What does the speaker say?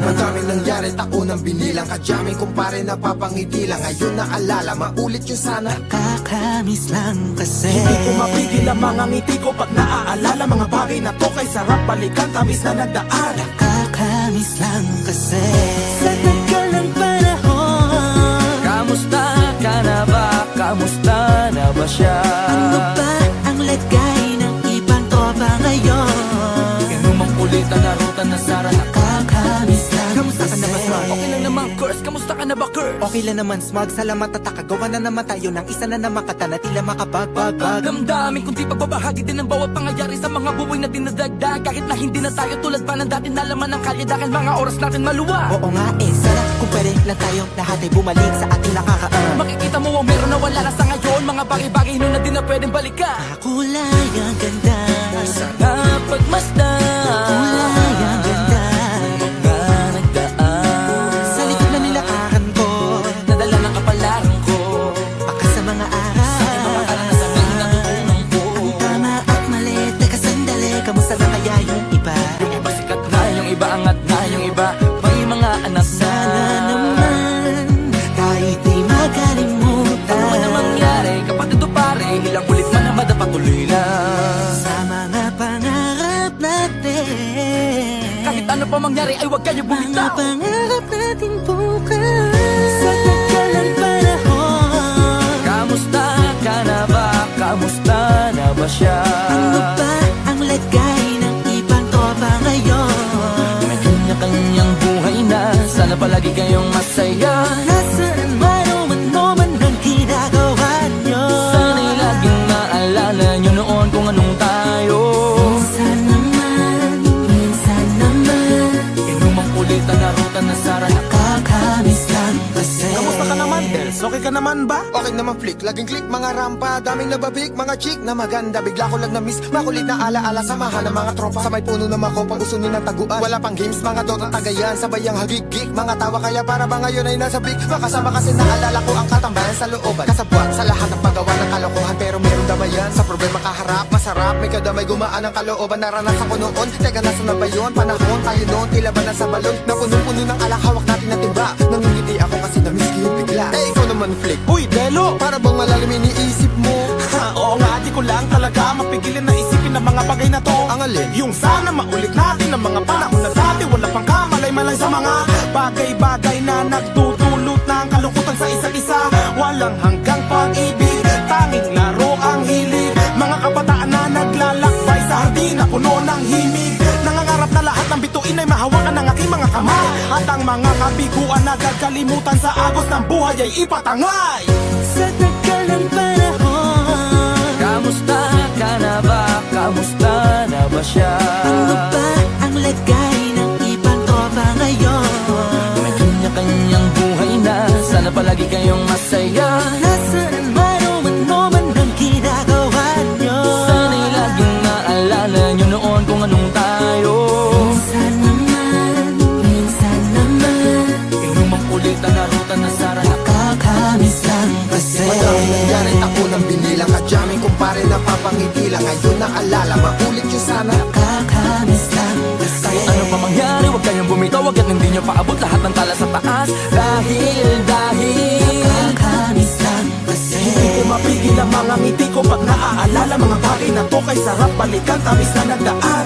Madaming nangyari, taunang binilang, kadyaming kumpare napapangiti lang. Ngayon naalala, maulit yung sana. Nakakamiss lang kasi Hindi ko mapigil ang mga ngiti ko pag naaalala. Mga bagay na to kay sarap balikan, tamis na nagdaan. Nakakamiss lang kasi sa tagal ng panahon. Kamusta ka na ba? Kamusta na ba siya? Ano ba ang lagay ng ibang tropa ngayon? Inumang ulit ang narutan na Sara. Nakakamiss lang Kamusta ka na ba, Smart? Okay lang naman, Curse. Kamusta ka na ba, Curse? Okay lang naman, Smug. Salamat at nakagawa na naman tayo ng isa na naman kata na tila makabagbag. Damdamin kundi pagbabahagi din ng bawat pangyayari sa mga buhay na dinadagdag. Kahit na hindi na tayo tulad pa ng dati na laman ng kalye dahil mga oras natin maluwa. Oo nga sana kung pwede lang tayong lahat ay bumalik sa ating nakakaan. Makikita mo ang meron na wala na sa ngayon. Mga bagay-bagay nun na di na pwedeng balikan. Kulay ang ganda, Sana pagmasdan kulay ang ganda. mga nagdaan Sa likod na nilakaran ko, nadala ng kapalaran ko. baka sa mga aral. Mga karanasan na natutunan ko. Ang tama at mali, teka sandali, kamusta na kaya yung iba? Yung iba sikat na, yung iba angat na, yung iba may mga anak na. Sana naman, kahit di makalimutan. Ano man ang mangyari, kapatid o pare, ilang ulit man na madapatuloy lang. Sa mga pangarap natin, Kahit ano pa mangyari ay huwag kayo mga bumitaw. pangarap natin bukas. Sa tagal ng panahon, Kamusta ka na ba? Kamusta na ba siya? ano ba ang lagay ng ibang tropa ngayon? May kanya-kanyang buhay na, sana palagi kayong masaya. Nasaan man o man ang ginagawa nyo? Sana'y laging maalala nyo noon kung anong tayo. Minsan naman, Inumang ulit ang narutan na Sara. nakakamiss lang kasi. Kamusta ka naman, Dels? Okay ka naman ba? Okay naman flick, laging click, mga rampa, daming nababik, mga chick na maganda. Bigla ko lang na-miss, makulit na alaala, samahan ng mga tropa. Sa may puno na makopa, usunin ng taguan. Wala pang games, mga dota tagayan, sabayang hagig-gig. Mga tawa kaya para ba ngayon ay nasa big. Makasama kasi naalala ko ang katambayan sa looban. Kasabwat sa lahat ng paggawa ng kalokohan, pero merong damayan. Sa problema kaharap, masarap, may kadamay gumaan ang kalooban. Naranasan ko noon, teka nasa na ba yun? Panahon tayo noon, tila ba nasa balon? Na punong-puno ng alak, hawak natin na timba. Nangingiti ako kasi na-miss ko yung bigla. Eh ikaw naman flick, Uy, Delo! para bang malalim iniisip mo? Ha, oo nga, di ko lang talaga mapigilin na isipin ang mga bagay na to. Ang alin? Yung sana maulit natin ang mga panahon na dati. Wala pang kamalay-malay sa mga bagay-bagay na nagdudulot ng kalungkutan sa isa't isa. Walang hanggang pag-ibig, tanging laro ang hilig. Mga kabataan na naglalakbay sa hardina, puno ng himig. Nangangarap na lahat ng bituin ay mahawakan ng aking mga kamay. At ang mga kabiguan na gagalimutan sa agos ng buhay ay ipatangay. Sa tagal ng panahon, Kamusta ka na ba? Kamusta na ba siya? ano ba ang lagay ng ibang tropa ngayon? May kanya-kanyang buhay na, sana palagi kayong masaya. Nasaan man o man ang ginagawa nyo? Sana'y laging maalala nyo noon kung anong tayo. Minsan naman, Inumang ulit ang narutan na Sara. nakakamiss lang kasi. Madaming nangyari, taunang binilang, kadyaming kumpare napapangiti lang. Ngayon naalala, maulit yung sana. Nakakamiss lang kasi. Kahit ano pa mangyari, huwag kayong bumitaw. Agad hindi nyo paabot lahat ng tala sa taas. Dahil Nakakamiss lang kasi. Hindi ko mapigil ang mga ngiti ko pag naaalala. Mga bagay na to kay sarap balikan, tamis na nagdaan.